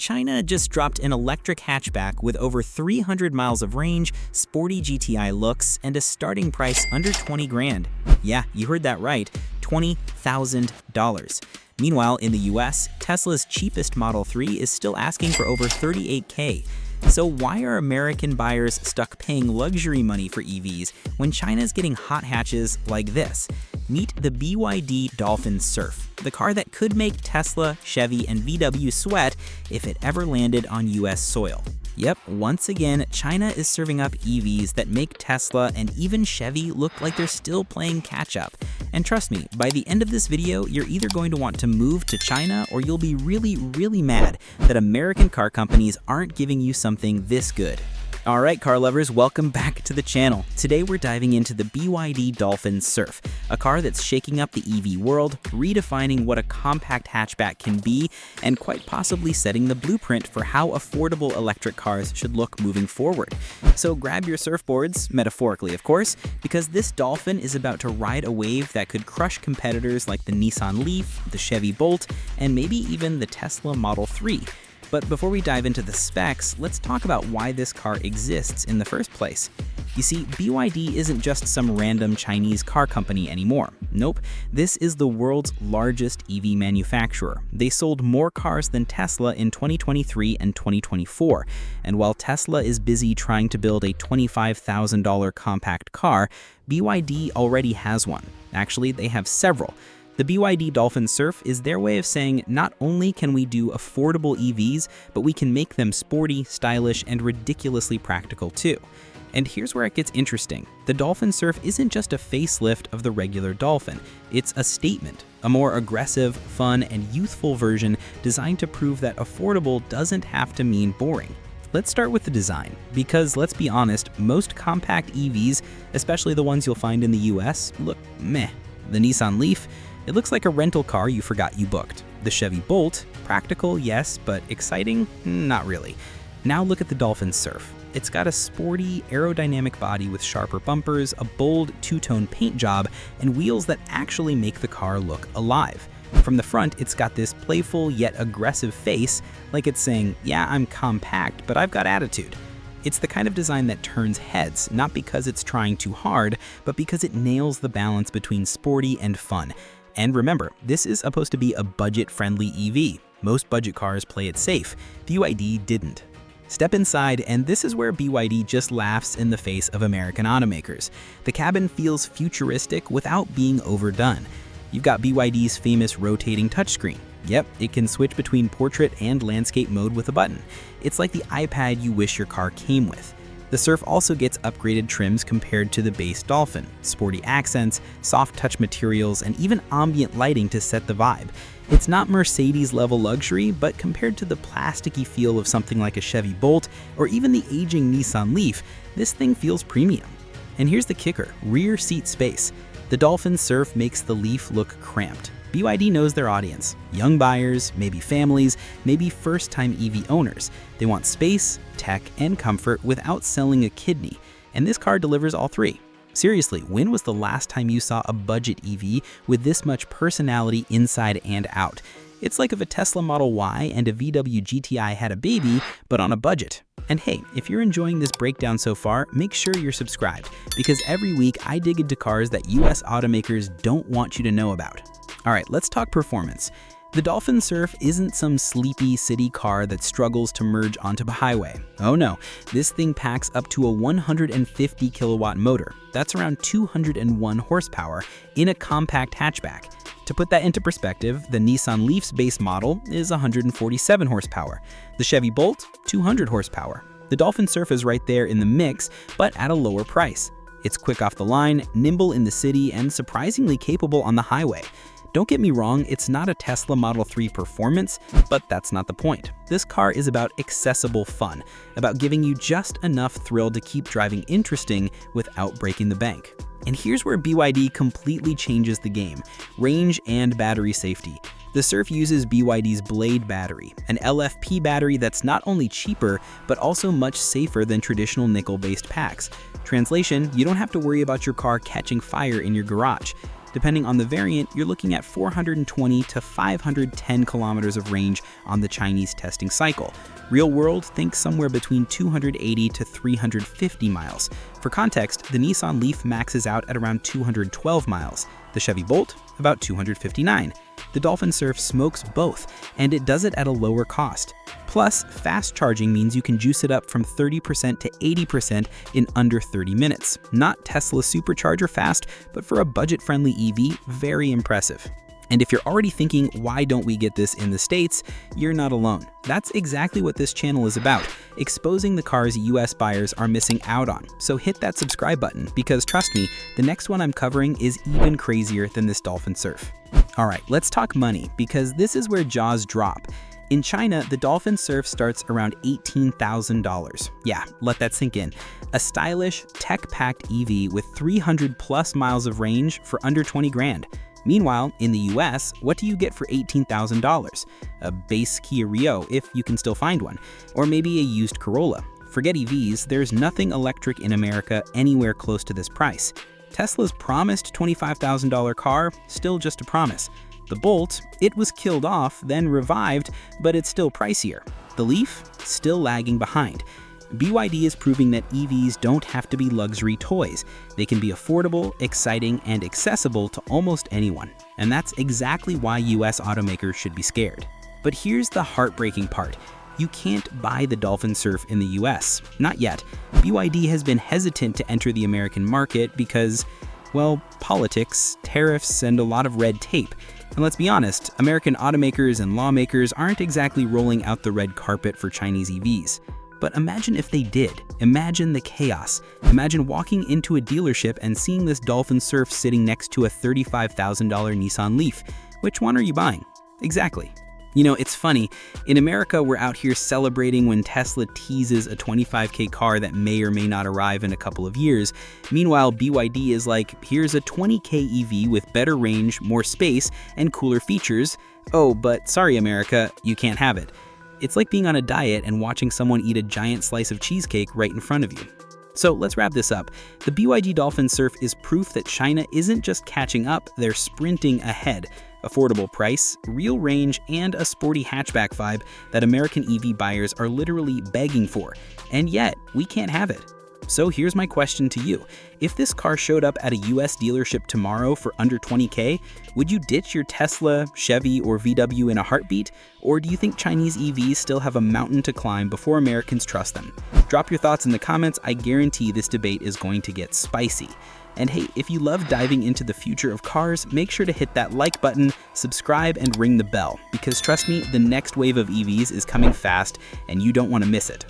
China just dropped an electric hatchback with over 300 miles of range, sporty GTI looks, and a starting price under 20 grand. Yeah, you heard that right, $20,000. Meanwhile, in the US, Tesla's cheapest Model 3 is still asking for over $38K. So why are American buyers stuck paying luxury money for EVs when China's getting hot hatches like this? Meet the BYD Dolphin Surf, the car that could make Tesla, Chevy, and VW sweat if it ever landed on US soil. Yep, once again, China is serving up EVs that make Tesla and even Chevy look like they're still playing catch-up. And trust me, by the end of this video, you're either going to want to move to China or you'll be really mad that American car companies aren't giving you something this good. Alright car lovers, welcome back to the channel. Today we're diving into the BYD Dolphin Surf, a car that's shaking up the EV world, redefining what a compact hatchback can be, and quite possibly setting the blueprint for how affordable electric cars should look moving forward. So grab your surfboards, metaphorically of course, because this Dolphin is about to ride a wave that could crush competitors like the Nissan Leaf, the Chevy Bolt, and maybe even the Tesla Model 3. But before we dive into the specs, let's talk about why this car exists in the first place. You see, BYD isn't just some random Chinese car company anymore. Nope, this is the world's largest EV manufacturer. They sold more cars than Tesla in 2023 and 2024. And while Tesla is busy trying to build a $25,000 compact car, BYD already has one. Actually, they have several. The BYD Dolphin Surf is their way of saying not only can we do affordable EVs, but we can make them sporty, stylish, and ridiculously practical too. And here's where it gets interesting. The Dolphin Surf isn't just a facelift of the regular Dolphin. It's a statement, a more aggressive, fun, and youthful version designed to prove that affordable doesn't have to mean boring. Let's start with the design, because let's be honest, most compact EVs, especially the ones you'll find in the US, look meh. The Nissan Leaf, it looks like a rental car you forgot you booked. The Chevy Bolt, practical, yes, but exciting? Not really. Now look at the Dolphin Surf. It's got a sporty, aerodynamic body with sharper bumpers, a bold two-tone paint job, and wheels that actually make the car look alive. From the front, it's got this playful yet aggressive face, like it's saying, yeah, I'm compact, but I've got attitude. It's the kind of design that turns heads, not because it's trying too hard, but because it nails the balance between sporty and fun. And remember, this is supposed to be a budget-friendly EV. Most budget cars play it safe. BYD didn't. Step inside, and this is where BYD just laughs in the face of American automakers. The cabin feels futuristic without being overdone. You've got BYD's famous rotating touchscreen. Yep, it can switch between portrait and landscape mode with a button. It's like the iPad you wish your car came with. The Surf also gets upgraded trims compared to the base Dolphin, sporty accents, soft touch materials, and even ambient lighting to set the vibe. It's not Mercedes-level luxury, but compared to the plasticky feel of something like a Chevy Bolt or even the aging Nissan Leaf, this thing feels premium. And here's the kicker, rear seat space. The Dolphin Surf makes the Leaf look cramped. BYD knows their audience. Young buyers, maybe families, maybe first-time EV owners. They want space, tech, and comfort without selling a kidney. And this car delivers all three. Seriously, when was the last time you saw a budget EV with this much personality inside and out? It's like if a Tesla Model Y and a VW GTI had a baby, but on a budget. And hey, if you're enjoying this breakdown so far, make sure you're subscribed, because every week I dig into cars that US automakers don't want you to know about. Alright, let's talk performance. The Dolphin Surf isn't some sleepy city car that struggles to merge onto the highway. Oh no, this thing packs up to a 150 kilowatt motor. That's around 201 horsepower in a compact hatchback. To put that into perspective, the Nissan Leaf's base model is 147 horsepower. The Chevy Bolt, 200 horsepower. The Dolphin Surf is right there in the mix, but at a lower price. It's quick off the line, nimble in the city, and surprisingly capable on the highway. Don't get me wrong, it's not a Tesla Model 3 performance, but that's not the point. This car is about accessible fun, about giving you just enough thrill to keep driving interesting without breaking the bank. And here's where BYD completely changes the game, range and battery safety. The Surf uses BYD's Blade battery, an LFP battery that's not only cheaper, but also much safer than traditional nickel-based packs. Translation, you don't have to worry about your car catching fire in your garage. Depending on the variant, you're looking at 420 to 510 kilometers of range on the Chinese testing cycle. Real world, think somewhere between 280 to 350 miles. For context, the Nissan Leaf maxes out at around 212 miles. The Chevy Bolt, about 259. The Dolphin Surf smokes both, and it does it at a lower cost. Plus, fast charging means you can juice it up from 30% to 80% in under 30 minutes. Not Tesla supercharger fast, but for a budget-friendly EV, very impressive. And if you're already thinking, why don't we get this in the States, you're not alone. That's exactly what this channel is about, exposing the cars US buyers are missing out on. So hit that subscribe button, because trust me, the next one I'm covering is even crazier than this Dolphin Surf. Alright, let's talk money, because this is where jaws drop. In China, the Dolphin Surf starts around $18,000. Yeah, let that sink in. A stylish, tech-packed EV with 300 plus miles of range for under 20 grand. Meanwhile, in the US, what do you get for $18,000? A base Kia Rio, if you can still find one, or maybe a used Corolla. Forget EVs, there's nothing electric in America anywhere close to this price. Tesla's promised $25,000 car, still just a promise. The Bolt, it was killed off, then revived, but it's still pricier. The Leaf, still lagging behind. BYD is proving that EVs don't have to be luxury toys. They can be affordable, exciting, and accessible to almost anyone. And that's exactly why US automakers should be scared. But here's the heartbreaking part. You can't buy the Dolphin Surf in the US. Not yet. BYD has been hesitant to enter the American market because, well, politics, tariffs, and a lot of red tape. And let's be honest, American automakers and lawmakers aren't exactly rolling out the red carpet for Chinese EVs. But imagine if they did. Imagine the chaos. Imagine walking into a dealership and seeing this Dolphin Surf sitting next to a $35,000 Nissan Leaf. Which one are you buying? Exactly. You know, it's funny, in America we're out here celebrating when Tesla teases a $25K car that may or may not arrive in a couple of years. Meanwhile, BYD is like, here's a $20K EV with better range, more space, and cooler features. Oh, but sorry America, you can't have it. It's like being on a diet and watching someone eat a giant slice of cheesecake right in front of you. So let's wrap this up. The BYD Dolphin Surf is proof that China isn't just catching up, they're sprinting ahead. Affordable price, real range, and a sporty hatchback vibe that American EV buyers are literally begging for. And yet, we can't have it. So here's my question to you. If this car showed up at a US dealership tomorrow for under 20K, would you ditch your Tesla, Chevy, or VW in a heartbeat? Or do you think Chinese EVs still have a mountain to climb before Americans trust them? Drop your thoughts in the comments. I guarantee this debate is going to get spicy. And hey, if you love diving into the future of cars, make sure to hit that like button, subscribe, and ring the bell. Because trust me, the next wave of EVs is coming fast, and you don't want to miss it.